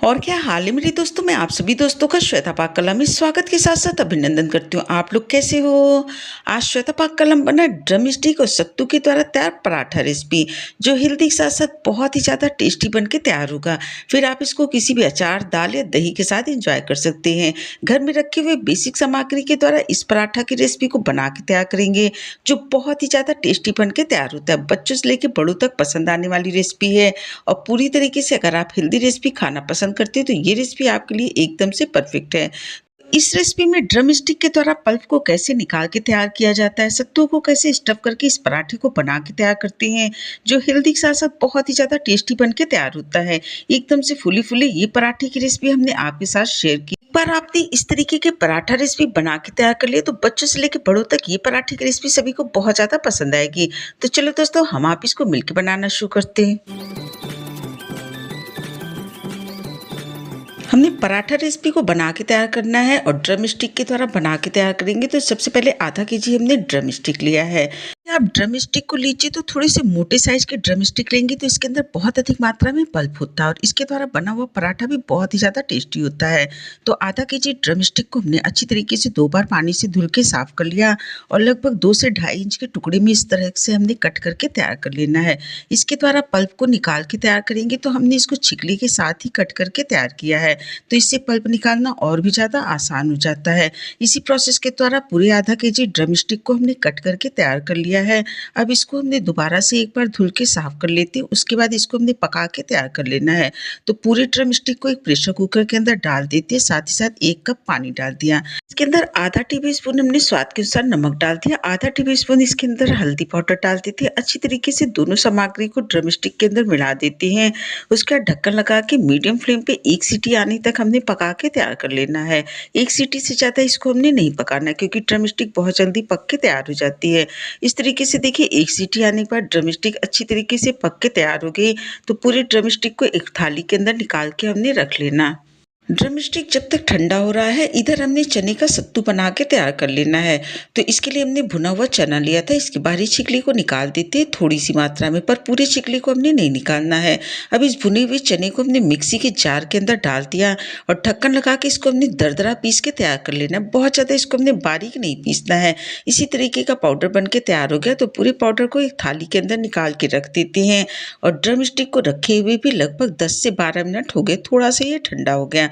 और क्या हाल है मेरे दोस्तों। मैं आप सभी दोस्तों का श्वेता पाक कलम में स्वागत के साथ साथ अभिनंदन करती हूँ। आप लोग कैसे हो। आज श्वेता पाक कलम बना ड्रम स्टिक और सत्तू के द्वारा तैयार पराठा रेसिपी, जो हेल्दी के साथ साथ बहुत ही ज़्यादा टेस्टी बन के तैयार होगा। फिर आप इसको किसी भी अचार, दाल या दही के साथ इंजॉय कर सकते हैं। घर में रखे हुए बेसिक सामग्री के द्वारा इस पराठा की रेसिपी को बना के तैयार करेंगे, जो बहुत ही ज़्यादा टेस्टी बन के तैयार होता है। बच्चों से लेकर बड़ों तक पसंद आने वाली रेसिपी है और पूरी तरीके से अगर आप हेल्दी रेसिपी खाना पसंद करते हो तो ये रेसिपी आपके लिए एकदम से परफेक्ट है। इस रेसिपी में ड्रम स्टिक के द्वारा पल्प को कैसे निकाल के तैयार किया जाता है, सत्तू को कैसे स्टफ करके इस पराठे को बना के तैयार करते हैं, जो हेल्दी के साथ साथ बहुत ही ज़्यादा टेस्टी बन के तैयार होता है। एकदम से फुली फुली ये पराठे की रेसिपी हमने आपके साथ शेयर की। एक बार आपने इस तरीके के पराठा रेसिपी बना के तैयार कर लिया तो बच्चों से लेकर बड़ों तक ये पराठे की रेसिपी सभी को बहुत ज़्यादा पसंद आएगी। तो चलो दोस्तों, हम आप इसको मिलकर बनाना शुरू करते हैं। हमने पराठा रेसिपी को बना के तैयार करना है और ड्रम स्टिक के द्वारा बना के तैयार करेंगे। तो सबसे पहले आधा केजी हमने ड्रम स्टिक लिया है। आप ड्रम स्टिक को लीजिए तो थोड़े से मोटे साइज के ड्रम स्टिक लेंगे तो इसके अंदर बहुत अधिक मात्रा में पल्प होता है और इसके द्वारा बना हुआ पराठा भी बहुत ही ज़्यादा टेस्टी होता है। तो आधा केजी ड्रम स्टिक को हमने अच्छी तरीके से 2 बार पानी से धुल के साफ कर लिया और लगभग 2 से 2.5 इंच के टुकड़े में इस तरह से हमने कट करके तैयार कर लेना है। इसके द्वारा पल्प को निकाल के तैयार करेंगे तो हमने इसको छिकली के साथ ही कट करके तैयार किया है, तो इससे पल्प निकालना और भी ज़्यादा आसान हो जाता है। इसी प्रोसेस के द्वारा पूरे आधा केजी ड्रम स्टिक को हमने कट करके तैयार कर लिया है। अब इसको हमने दोबारा से एक बार धुल के साफ कर लेते हैं। उसके बाद इसको हमने पका के तैयार कर लेना है। तो पूरे ड्रम स्टिक को एक प्रेशर कुकर के अंदर डाल देते हैं, साथ ही साथ 1 कप पानी डाल दिया। इसके अंदर आधा टीस्पून हमने स्वाद के अनुसार नमक डाल दिया, आधा टीस्पून इसके अंदर हल्दी पाउडर डाल देते हैं। अच्छी तरीके से दोनों सामग्री को ड्रम स्टिक के अंदर मिला देते हैं। उसके बाद ढक्कन लगा के मीडियम फ्लेम पे 1 सीटी आने तक हमने पका के तैयार कर लेना है। 1 सीटी से ज़्यादा इसको हमने नहीं पकाना क्योंकि ड्रम स्टिक बहुत जल्दी पक के तैयार हो जाती है। इस तरीके से देखिए 1 सीटी आने के बाद ड्रम स्टिक अच्छी तरीके से पक के तैयार हो गई। तो पूरे ड्रम स्टिक को एक थाली के अंदर निकाल के हमने रख लेना। ड्रम स्टिक जब तक ठंडा हो रहा है, इधर हमने चने का सत्तू बना के तैयार कर लेना है। तो इसके लिए हमने भुना हुआ चना लिया था। इसकी बाहरी छिकली को निकाल देते हैं थोड़ी सी मात्रा में, पर पूरी छिकली को हमने नहीं निकालना है। अब इस भुने हुए चने को हमने मिक्सी के जार के अंदर डाल दिया और ढक्कन लगा के इसको हमने दरदरा पीस के तैयार कर लेना है। बहुत ज़्यादा इसको हमने बारीक नहीं पीसना है। इसी तरीके का पाउडर बन के तैयार हो गया। तो पूरे पाउडर को एक थाली के अंदर निकाल के रख देते हैं और ड्रम स्टिक को रखे हुए भी लगभग 10 से 12 मिनट हो गए। थोड़ा सा ये ठंडा हो गया।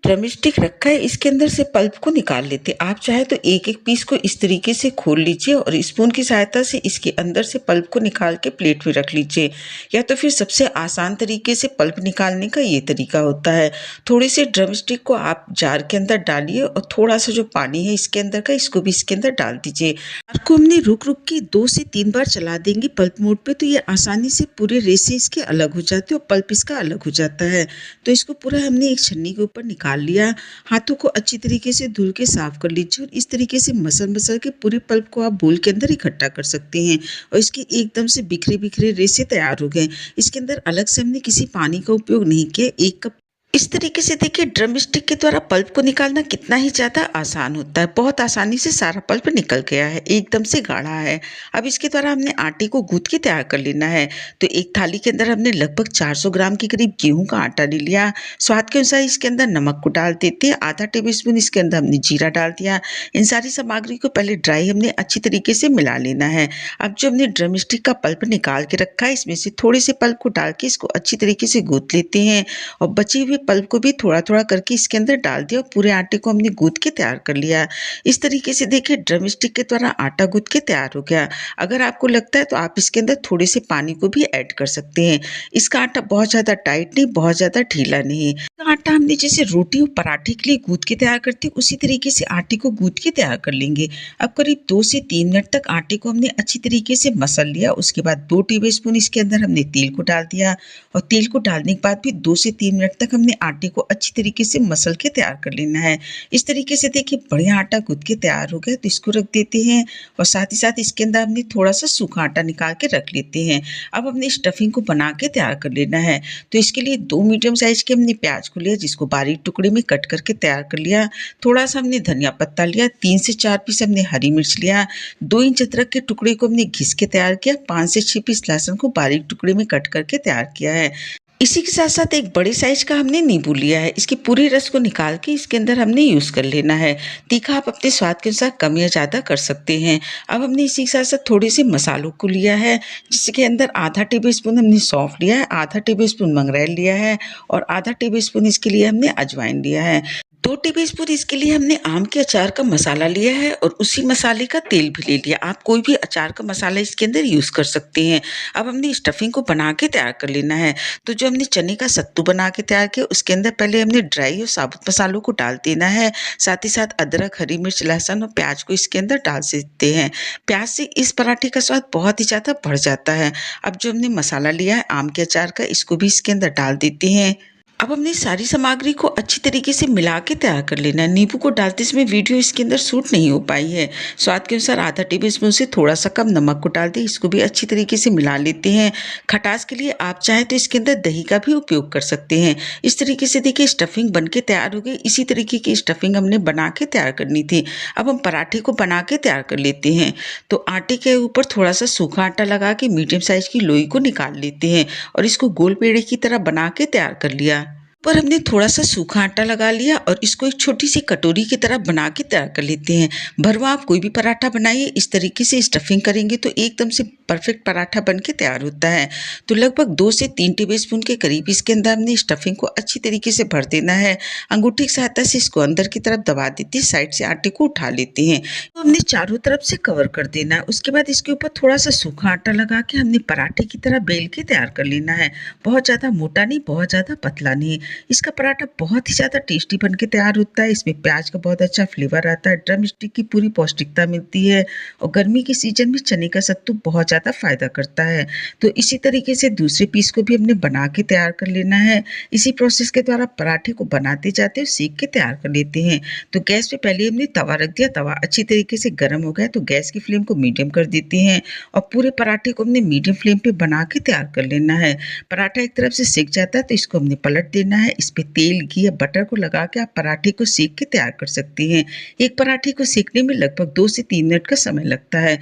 ड्रम स्टिक रखा है, इसके अंदर से पल्प को निकाल लेते। आप चाहे तो एक एक पीस को इस तरीके से खोल लीजिए और स्पून की सहायता से इसके अंदर से पल्प को निकाल के प्लेट में रख लीजिए, या तो फिर सबसे आसान तरीके से पल्प निकालने का ये तरीका होता है। थोड़े से ड्रम स्टिक को आप जार के अंदर डालिए और थोड़ा सा जो पानी है इसके अंदर का, इसको भी इसके अंदर डाल दीजिए। जार को हमने रुक रुक के 2 से 3 बार चला देंगे पल्प मोड पे, तो ये आसानी से पूरे रेसे इसके अलग हो जाते हैं और पल्प इसका अलग हो जाता है। तो इसको पूरा हमने एक छन्नी के ऊपर निकाल लिया। हाथों को अच्छी तरीके से धुल के साफ कर लीजिए और इस तरीके से मसल के पूरे पल्प को आप बोल के अंदर इकट्ठा कर सकते हैं और इसके एकदम से बिखरे बिखरे रेसे तैयार हो गए। इसके अंदर अलग से हमने किसी पानी का उपयोग नहीं किया। 1 कप इस तरीके से देखिए ड्रम स्टिक के द्वारा पल्प को निकालना कितना ही ज़्यादा आसान होता है। बहुत आसानी से सारा पल्प निकल गया है, एकदम से गाढ़ा है। अब इसके द्वारा हमने आटे को गूंथ के तैयार कर लेना है। तो एक थाली के अंदर हमने लगभग 400 ग्राम के करीब गेहूं का आटा ले लिया। स्वाद के अनुसार इसके अंदर नमक को डाल देते हैं। आधा टेबलस्पून इसके अंदर हमने जीरा डाल दिया। इन सारी सामग्री को पहले ड्राई हमने अच्छी तरीके से मिला लेना है। अब जो हमने ड्रम स्टिक का पल्प निकाल के रखा है, इसमें से थोड़े से पल्प को डाल के इसको अच्छी तरीके से गूंथ लेते हैं और बचे हुए पल्प को भी थोड़ा थोड़ा करके इसके अंदर डाल दिया और पूरे आटे को हमने गूंथ के तैयार कर लिया। इस तरीके से देखिए ड्रम स्टिक के द्वारा आटा गूंथ के तैयार हो गया। अगर आपको लगता है तो आप इसके अंदर थोड़े से पानी को भी ऐड कर सकते हैं। इसका आटा बहुत ज़्यादा टाइट नहीं, बहुत ज़्यादा ढीला नहीं। आटा हमने जैसे रोटी और पराठे के लिए गूंथ के तैयार करते हैं, उसी तरीके से आटे को गूंथ के तैयार कर लेंगे। अब करीब 2 से 3 मिनट तक आटे को हमने अच्छी तरीके से मसल लिया। उसके बाद 2 टेबलस्पून इसके अंदर हमने तेल को डाल दिया और तेल को डालने के बाद भी 2 से 3 मिनट तक हमने आटे को अच्छी तरीके से मसल के तैयार कर लेना है। इस तरीके से देखिए बढ़िया आटा गूंथ के तैयार हो गया। तो इसको रख देते हैं और साथ ही साथ इसके अंदर हमने थोड़ा सा सूखा आटा निकाल के रख लेते हैं। अब हमने स्टफिंग को बना के तैयार कर लेना है। तो इसके लिए 2 मीडियम साइज के हमने प्याज को लिया, जिसको बारीक टुकड़े में कट करके तैयार कर लिया। थोड़ा सा हमने धनिया पत्ता लिया, 3 से 4 पीस हमने हरी मिर्च लिया, 2 इंच अदरक के टुकड़े को हमने घिस के तैयार किया, 5 से 6 पीस लहसुन को बारीक टुकड़े में कट करके तैयार किया है। इसी के साथ-साथ एक बड़े साइज़ का हमने नींबू लिया है। इसकी पूरी रस को निकाल के इसके अंदर हमने यूज़ कर लेना है। तीखा आप अपने स्वाद के अनुसार कम या ज़्यादा कर सकते हैं। अब हमने इसी के साथ-साथ थोड़े-से मसालों को लिया है, जिसके अंदर आधा टेबलस्पून हमने सौंफ लिया है, आधा टेबलस्पून मंगरेल लिया है और आधा टेबलस्पून इसके लिए हमने अजवाइन लिया है। 2 टेबलस्पून इसके लिए हमने आम के अचार का मसाला लिया है और उसी मसाले का तेल भी ले लिया। आप कोई भी अचार का मसाला इसके अंदर यूज़ कर सकते हैं। अब हमने स्टफिंग को बना के तैयार कर लेना है। तो जो हमने चने का सत्तू बना के तैयार किया, उसके अंदर पहले हमने ड्राई और साबुत मसालों को डाल देना है। साथ ही साथ अदरक, हरी मिर्च, लहसुन और प्याज को इसके अंदर डाल देते हैं। प्याज से इस पराठे का स्वाद बहुत ही ज़्यादा बढ़ जाता है। अब जो हमने मसाला लिया है आम के अचार का, इसको भी इसके अंदर डाल देते हैं। अब हमने सारी सामग्री को अच्छी तरीके से मिला के तैयार कर लेना है। नींबू को डालते समय वीडियो इसके अंदर शूट नहीं हो पाई है। स्वाद के अनुसार आधा टेबलस्पून से थोड़ा सा कम नमक को डाल दें। इसको भी अच्छी तरीके से मिला लेते हैं। खटास के लिए आप चाहें तो इसके अंदर दही का भी उपयोग कर सकते हैं। इस तरीके से देखिए स्टफिंग बन के तैयार हो गई। इसी तरीके की स्टफिंग हमने बना के तैयार करनी थी। अब हम पराठे को बना के तैयार कर लेते हैं। तो आटे के ऊपर थोड़ा सा सूखा आटा लगा के मीडियम साइज की लोई को निकाल लेते हैं और इसको गोल पेड़े की तरह बना के तैयार कर लिया। पर हमने थोड़ा सा सूखा आटा लगा लिया और इसको एक छोटी सी कटोरी की तरह बना के तैयार कर लेते हैं। भरवा आप कोई भी पराठा बनाइए, इस तरीके से स्टफिंग करेंगे तो एकदम से परफेक्ट पराठा बन के तैयार होता है। तो लगभग 2 से 3 टेबलस्पून के करीब इसके अंदर हमने स्टफिंग को अच्छी तरीके से भर देना है। अंगूठी की सहायता से इसको अंदर की तरफ दबा देते हैं, साइड से आटे को उठा लेते हैं। तो हमने चारों तरफ से कवर कर देना है। उसके बाद इसके ऊपर थोड़ा सा सूखा आटा लगा के हमने पराठे की तरह बेल के तैयार कर लेना है। बहुत ज़्यादा मोटा नहीं, बहुत ज़्यादा पतला नहीं। इसका पराठा बहुत ही ज़्यादा टेस्टी बन के तैयार होता है। इसमें प्याज का बहुत अच्छा फ्लेवर आता है, ड्रम स्टिक की पूरी पौष्टिकता मिलती है और गर्मी के सीजन में चने का सत्तू बहुत ज़्यादा फ़ायदा करता है। तो इसी तरीके से दूसरे पीस को भी हमने बना के तैयार कर लेना है। इसी प्रोसेस के द्वारा पराठे को बनाते जाते हैं, सेक के तैयार कर लेते हैं। तो गैस पे पहले हमने तवा रख दिया, तवा अच्छी तरीके से गर्म हो गया तो गैस की फ्लेम को मीडियम कर देते हैं और पूरे पराठे को हमने मीडियम फ्लेम पे बना के तैयार कर लेना है। पराठा एक तरफ से सेक जाता है तो इसको हमने पलट देना है। इस पे तेल, घी या बटर को लगा के आप पराठे को सेक के तैयार कर सकते हैं। एक पराठे को सेकने में लगभग 2 से 3 मिनट का समय लगता है।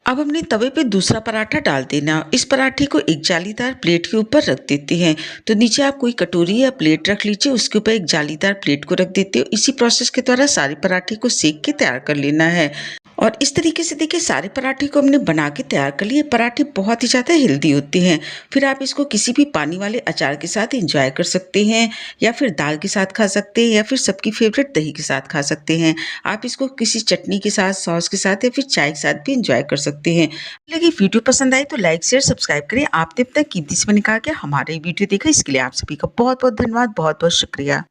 अब हमने तवे पे दूसरा पराठा डाल देना। इस पराठे को एक जालीदार प्लेट के ऊपर रख देते हैं। तो नीचे आप कोई कटोरी या प्लेट रख लीजिए, उसके ऊपर एक जालीदार प्लेट को रख देते हो। इसी प्रोसेस के द्वारा सारे पराठे को सेक के तैयार कर लेना है। और इस तरीके से देखिए सारे पराठे को हमने बना के तैयार कर लिए। पराठे बहुत ही ज़्यादा हेल्दी होते हैं। फिर आप इसको किसी भी पानी वाले अचार के साथ एंजॉय कर सकते हैं या फिर दाल के साथ खा सकते हैं या फिर सबकी फेवरेट दही के साथ खा सकते हैं। आप इसको किसी चटनी के साथ, सॉस के साथ या फिर चाय के साथ भी एंजॉय कर सकते हैं। लगी वीडियो पसंद आई तो लाइक, शेयर, सब्सक्राइब करें। आपने अब तक कीमती समय निकाल के हमारे वीडियो देखा, इसके लिए आप सभी का बहुत बहुत धन्यवाद, बहुत बहुत शुक्रिया।